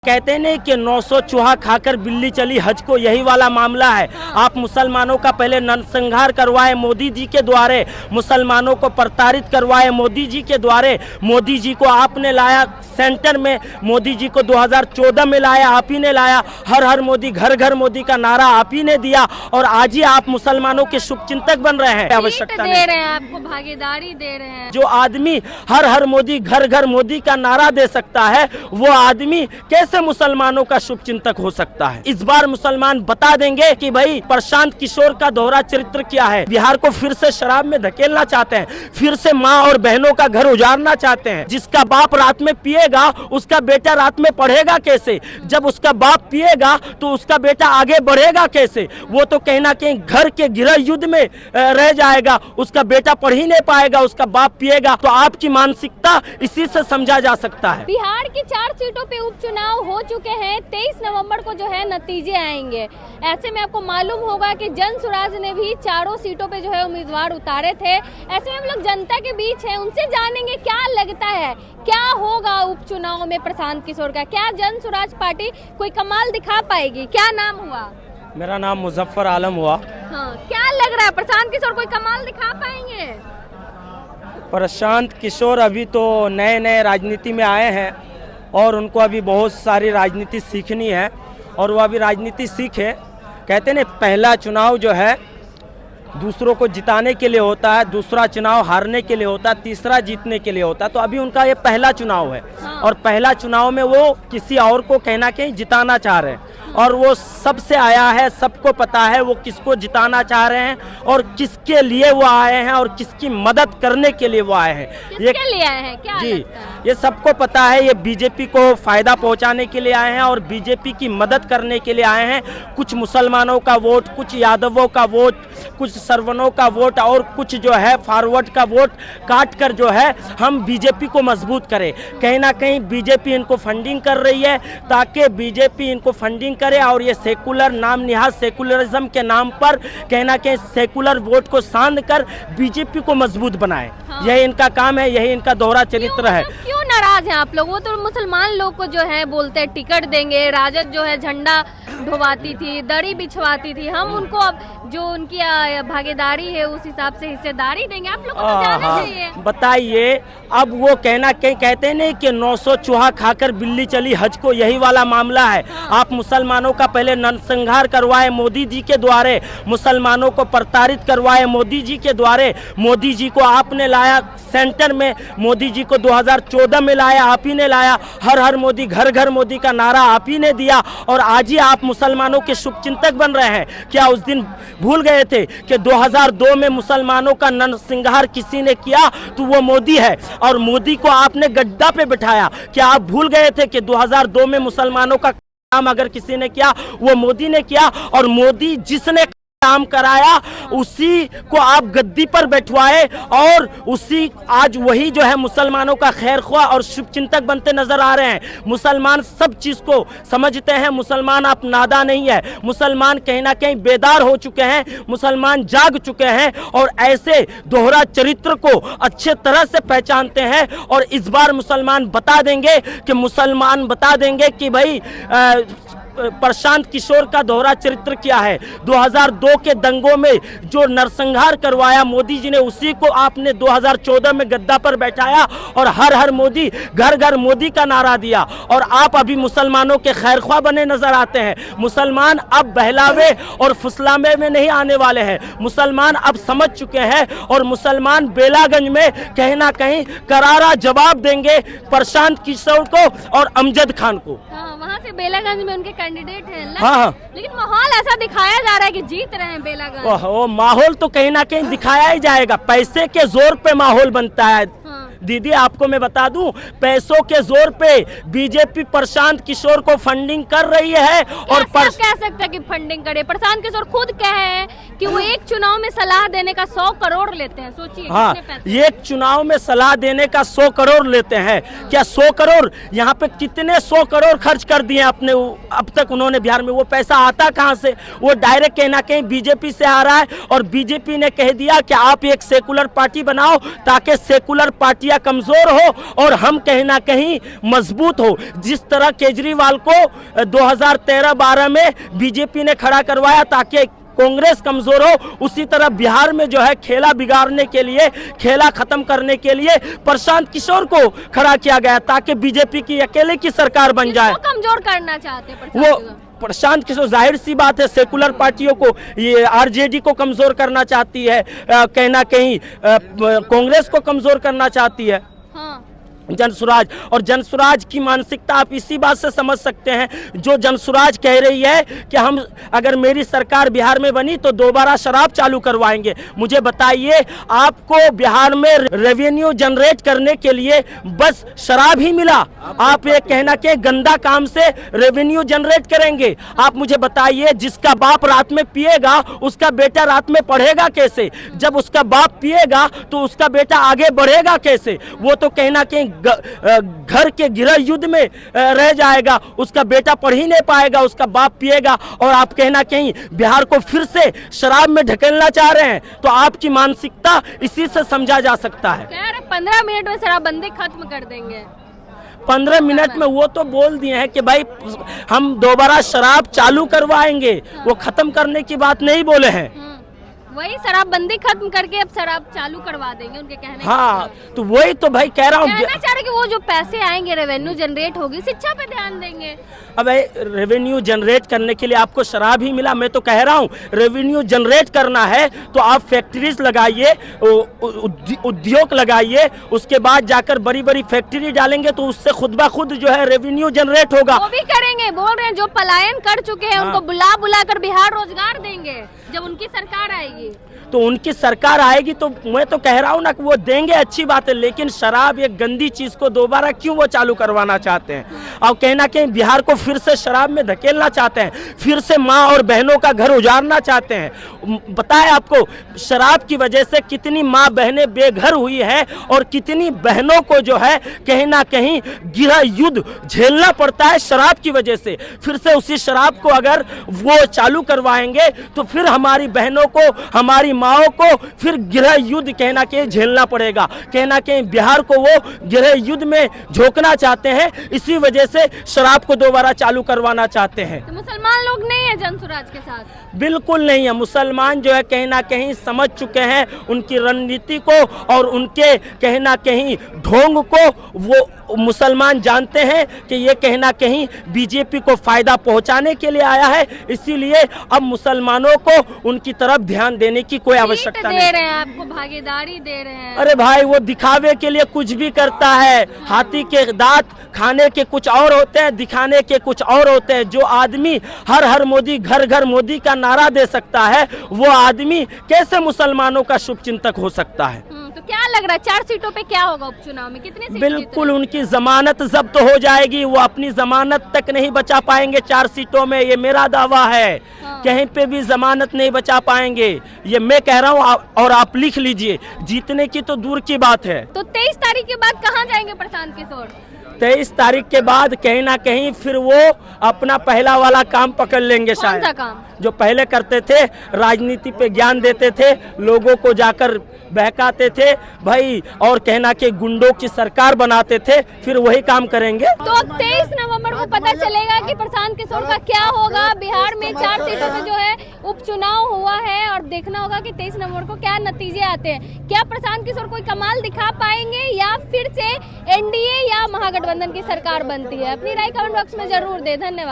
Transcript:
कहते नहीं कि 900 चूहा खाकर बिल्ली चली हज को, यही वाला मामला है। आप मुसलमानों का पहले नरसंहार करवाए मोदी जी के द्वारे, मुसलमानों को प्रताड़ित करवाए मोदी जी के द्वारे। मोदी जी को आपने लाया सेंटर में, मोदी जी को 2014 में लाया, आप ही ने लाया। हर हर मोदी, घर घर मोदी का नारा आप ही ने दिया और आज ही आप मुसलमानों के शुभचिंतक बन रहे हैं। आवश्यकता दे रहे हैं, आपको भागीदारी दे रहे हैं। जो आदमी हर हर मोदी, घर घर मोदी का नारा दे सकता है, वो आदमी कैसे मुसलमानों का शुभचिंतक हो सकता है? इस बार मुसलमान बता देंगे कि भाई प्रशांत किशोर का दोहरा चरित्र क्या है। बिहार को फिर से शराब में धकेलना चाहते हैं, फिर से माँ और बहनों का घर उजाड़ना चाहते हैं। जिसका बाप रात में पिएगा उसका बेटा रात में पढ़ेगा कैसे? जब उसका बाप पिएगा तो उसका बेटा आगे बढ़ेगा कैसे? वो तो कहीं ना कहीं घर के गृह युद्ध में रह जाएगा, उसका बेटा पढ़ ही नहीं पाएगा, उसका बाप पिएगा। तो आपकी मानसिकता इसी से समझा जा सकता है। बिहार की 4 सीटों पे उपचुनाव हो चुके हैं। 23 नवंबर को जो है नतीजे आएंगे। ऐसे में आपको मालूम होगा कि जन स्वराज ने भी 4 सीटों पे जो है उम्मीदवार उतारे थे। ऐसे में हम लोग जनता के बीच हैं, उनसे जानेंगे क्या लगता है, क्या होगा उपचुनाव में प्रशांत किशोर का। क्या जन स्वराज पार्टी कोई कमाल दिखा पाएगी? क्या नाम हुआ? मेरा नाम मुजफ्फर आलम हुआ। हाँ, क्या लग रहा है प्रशांत किशोर कोई कमाल दिखा पाएंगे? प्रशांत किशोर अभी तो नए नए राजनीति में आए हैं और उनको अभी बहुत सारी राजनीति सीखनी है और वो अभी राजनीति सीखे। कहते हैं पहला चुनाव जो है दूसरों को जिताने के लिए होता है, दूसरा चुनाव हारने के लिए होता है, तीसरा जीतने के लिए होता है। तो अभी उनका ये पहला चुनाव है और पहला चुनाव में वो किसी और को कहना कहीं जिताना चाह रहे हैं और वो सबसे आया है, सबको पता है वो किसको जिताना चाह रहे हैं और किसके लिए वो आए हैं और किसकी मदद करने के लिए वो आए हैं। किसके लिए आए हैं? क्या जी, लगता है? ये सबको पता है। ये बीजेपी को फायदा पहुंचाने के लिए आए हैं और बीजेपी की मदद करने के लिए आए हैं। कुछ मुसलमानों का वोट, कुछ यादवों का वोट, कुछ सरवनों का वोट और कुछ जो है फॉरवर्ड का वोट काट कर जो है हम बीजेपी को मजबूत करें। कहीं ना कहीं बीजेपी इनको फंडिंग कर रही है ताकि बीजेपी इनको फंडिंग करे और ये सेकुलर नाम निहाज सेकुलरिज्म के नाम पर कहीं ना कहीं सेकुलर वोट को सांध कर बीजेपी को मजबूत बनाए। हाँ। यही इनका काम है, यही इनका दोहरा चरित्र है। क्यों नाराज हैं आप लोग? वो तो मुसलमान लोग को जो है बोलते हैं टिकट देंगे, राजद जो है झंडा ढोवाती थी, दरी बिछवाती थी, हम उनको अब जो उनकी भागीदारी है उस हिसाब से हिस्सेदारी देंगे। आप लोग को तो जाना चाहिए। बताइए, अब वो कहना कहीं कहते नहीं कि 900 चूहा खाकर बिल्ली चली हज को, यही वाला मामला है। आप मुसलमानों का पहले नरसंहार करवाए मोदी जी के द्वारे, मुसलमानों को प्रताड़ित करवाए मोदी जी के द्वारे। मोदी जी को आपने लाया सेंटर में, मोदी जी को 2014 में लाया, आप ही ने लाया। हर हर मोदी, घर घर मोदी का नारा आप ही ने दिया और आज ही आप मुसलमानों के शुभचिंतक बन रहे हैं। क्या उस दिन भूल गए थे कि 2002 में मुसलमानों का नरसंहार किसी ने किया तो वो मोदी है और मोदी को आपने गद्दा पे बिठाया? क्या आप भूल गए थे कि 2002 में मुसलमानों का काम अगर किसी ने किया वो मोदी ने किया और मोदी जिसने काम कराया उसी को आप गद्दी पर बैठवाए और उसी आज वही जो है मुसलमानों का खैर ख्वाह और शुभचिंतक बनते नजर आ रहे हैं। मुसलमान सब चीज को समझते हैं, मुसलमान आप नादा नहीं है, मुसलमान कहीं ना कहीं बेदार हो चुके हैं, मुसलमान जाग चुके हैं और ऐसे दोहरा चरित्र को अच्छे तरह से पहचानते हैं। और इस बार मुसलमान बता देंगे कि भाई प्रशांत किशोर का दोहरा चरित्र क्या है। 2002 के दंगों में जो नरसंहार करवाया मोदी जी ने, उसी को आपने 2014 में गद्दा पर बैठाया और हर हर मोदी, घर घर मोदी का नारा दिया और आप अभी मुसलमानों के खैरख्वाह बने नजर आते हैं। मुसलमान अब बहलावे और फुसलावे में नहीं आने वाले हैं, मुसलमान अब समझ चुके हैं और मुसलमान बेलागंज में कहीं ना कहीं करारा जवाब देंगे प्रशांत किशोर को और अमजद खान को। वहाँ से बेलागंज में उनके कैंडिडेट हैं। हाँ, लेकिन माहौल ऐसा दिखाया जा रहा है कि जीत रहे हैं बेलागंज। वो माहौल तो कहीं ना कहीं दिखाया ही जाएगा, पैसे के जोर पे माहौल बनता है। दीदी आपको मैं बता दूं, पैसों के जोर पे बीजेपी प्रशांत किशोर को फंडिंग कर रही है और कह सकते हैं कि फंडिंग करे। प्रशांत किशोर खुद कहे हैं कि वो एक चुनाव में सलाह देने का 100 करोड़ लेते हैं। सोचिए। हाँ, एक चुनाव में सलाह देने का 100 करोड़ लेते हैं। क्या 100 करोड़ यहाँ पे कितने 100 करोड़ खर्च कर दिए अपने अब तक उन्होंने बिहार में? वो पैसा आता कहाँ से? वो डायरेक्ट कहीं ना कहीं बीजेपी से आ रहा है और बीजेपी ने कह दिया कि आप एक सेकुलर पार्टी बनाओ ताकि सेकुलर पार्टी एजेंसियां कमजोर हो और हम कहीं ना कहीं मजबूत हो। जिस तरह केजरीवाल को 2013-12 में बीजेपी ने खड़ा करवाया ताकि कांग्रेस कमजोर हो, उसी तरह बिहार में जो है खेला बिगाड़ने के लिए, खेला खत्म करने के लिए प्रशांत किशोर को खड़ा किया गया ताकि बीजेपी की अकेले की सरकार बन जाए। कमजोर करना चाहते हैं वो प्रशांत किशोर, जाहिर सी बात है सेकुलर पार्टियों को, ये आरजेडी को कमजोर करना चाहती है, कहीं ना कहीं कांग्रेस को कमजोर करना चाहती है। हाँ। जनसुराज, और जनसुराज की मानसिकता आप इसी बात से समझ सकते हैं। जो जनसुराज कह रही है कि हम अगर मेरी सरकार बिहार में बनी तो दोबारा शराब चालू करवाएंगे। मुझे बताइए, आपको बिहार में रेवेन्यू जनरेट करने के लिए बस शराब ही मिला? आप ये कहना कि गंदा काम से रेवेन्यू जनरेट करेंगे? आप मुझे बताइए, जिसका बाप रात में पिएगा उसका बेटा रात में पढ़ेगा कैसे? जब उसका बाप पिएगा तो उसका बेटा आगे बढ़ेगा कैसे? वो तो कहीं ना कहीं घर के गृह युद्ध में रह जाएगा, उसका बेटा पढ़ ही नहीं पाएगा, उसका बाप पिएगा। और आप कहना कहीं बिहार को फिर से शराब में ढकेलना चाह रहे हैं, तो आपकी मानसिकता इसी से समझा जा सकता है। 15 मिनट में शराबबंदी खत्म कर देंगे। 15 मिनट में वो तो बोल दिए हैं कि भाई हम दोबारा शराब चालू करवाएंगे, वो खत्म करने की बात नहीं बोले हैं। वही शराबबंदी खत्म करके अब शराब चालू करवा देंगे उनके कहने। हाँ, तो वही तो भाई कह रहा हूँ, कहना चाह रहे कि वो जो पैसे आएंगे, रेवेन्यू जनरेट होगी, शिक्षा पे ध्यान देंगे। अब रेवेन्यू जनरेट करने के लिए आपको शराब ही मिला? मैं तो कह रहा हूँ रेवेन्यू जनरेट करना है तो आप फैक्ट्रीज लगाइए, उद्योग लगाइए, उसके बाद जाकर बड़ी बड़ी फैक्ट्री डालेंगे तो उससे खुद ब खुद जो है रेवेन्यू जनरेट होगा। वो भी करेंगे, बोल रहे हैं जो पलायन कर चुके हैं उनको बुला बुला कर बिहार रोजगार देंगे जब उनकी सरकार आएगी। तो उनकी सरकार आएगी तो मैं तो कह रहा हूँ ना कि वो देंगे, अच्छी बात है, लेकिन शराब एक गंदी चीज को दोबारा क्यों वो चालू करवाना चाहते हैं? और कहना कहीं बिहार को फिर से शराब में धकेलना चाहते हैं, फिर से माँ और बहनों का घर उजाड़ना चाहते हैं। बताएं आपको शराब की वजह से कितनी माँ बहनें बेघर हुई हैं और कितनी बहनों को जो है कहीं ना कहीं गृह युद्ध झेलना पड़ता है शराब की वजह से। फिर से उसी शराब को अगर वो चालू करवाएंगे तो फिर हमारी बहनों को, हमारी माओ को फिर गृह युद्ध कहना के झेलना पड़ेगा। कहना के बिहार को वो गृह युद्ध में झोंकना चाहते हैं, इसी वजह से शराब को दोबारा चालू करवाना चाहते हैं। तो मुसलमान लोग नहीं है जनसुराज के साथ? बिल्कुल नहीं है। मुसलमान जो है कहीं ना कहीं समझ चुके हैं उनकी रणनीति को और उनके कहीं ना कहीं ढोंग को। वो मुसलमान जानते हैं कि ये कहीं ना कहीं बीजेपी को फायदा पहुंचाने के लिए आया है, इसीलिए अब मुसलमानों को उनकी तरफ ध्यान देने की कोई आवश्यकता नहीं। दे रहे हैं आपको, भागीदारी दे रहे हैं। अरे भाई, वो दिखावे के लिए कुछ भी करता है। हाथी के दांत खाने के कुछ और होते हैं, दिखाने के कुछ और होते हैं। जो आदमी हर हर मोदी, घर घर मोदी का नारा दे सकता है, वो आदमी कैसे मुसलमानों का शुभचिंतक हो सकता है? तो क्या लग रहा है 4 सीटों पे क्या होगा उपचुनाव में? कितनी सीट? बिल्कुल उनकी जमानत जब्त हो जाएगी, वो अपनी जमानत तक नहीं बचा पाएंगे 4 सीटों में, ये मेरा दावा है। कहीं पे भी जमानत नहीं बचा पाएंगे, ये मैं कह रहा हूँ और आप लिख लीजिए। जीतने की तो दूर की बात है। तो 23 तारीख के बाद कहाँ जाएंगे प्रशांत किशोर? 23 तारीख के बाद कहीं ना कहीं फिर वो अपना पहला वाला काम पकड़ लेंगे। शायद कौन सा काम? जो पहले करते थे, राजनीति पे ज्ञान देते थे, लोगों को जाकर बहकाते थे भाई, और कहना कि गुंडों की सरकार बनाते थे, फिर वही काम करेंगे। तो अब 23 नवंबर को पता चलेगा कि प्रशांत किशोर का क्या होगा। बिहार में 4 सीटों से जो है उपचुनाव हुआ है और देखना होगा कि 23 नवंबर को क्या नतीजे आते हैं। क्या प्रशांत किशोर कोई कमाल दिखा पाएंगे या फिर से एनडीए या महागठबंधन की सरकार बनती है? अपनी राय कमेंट बॉक्स में जरूर दे। धन्यवाद।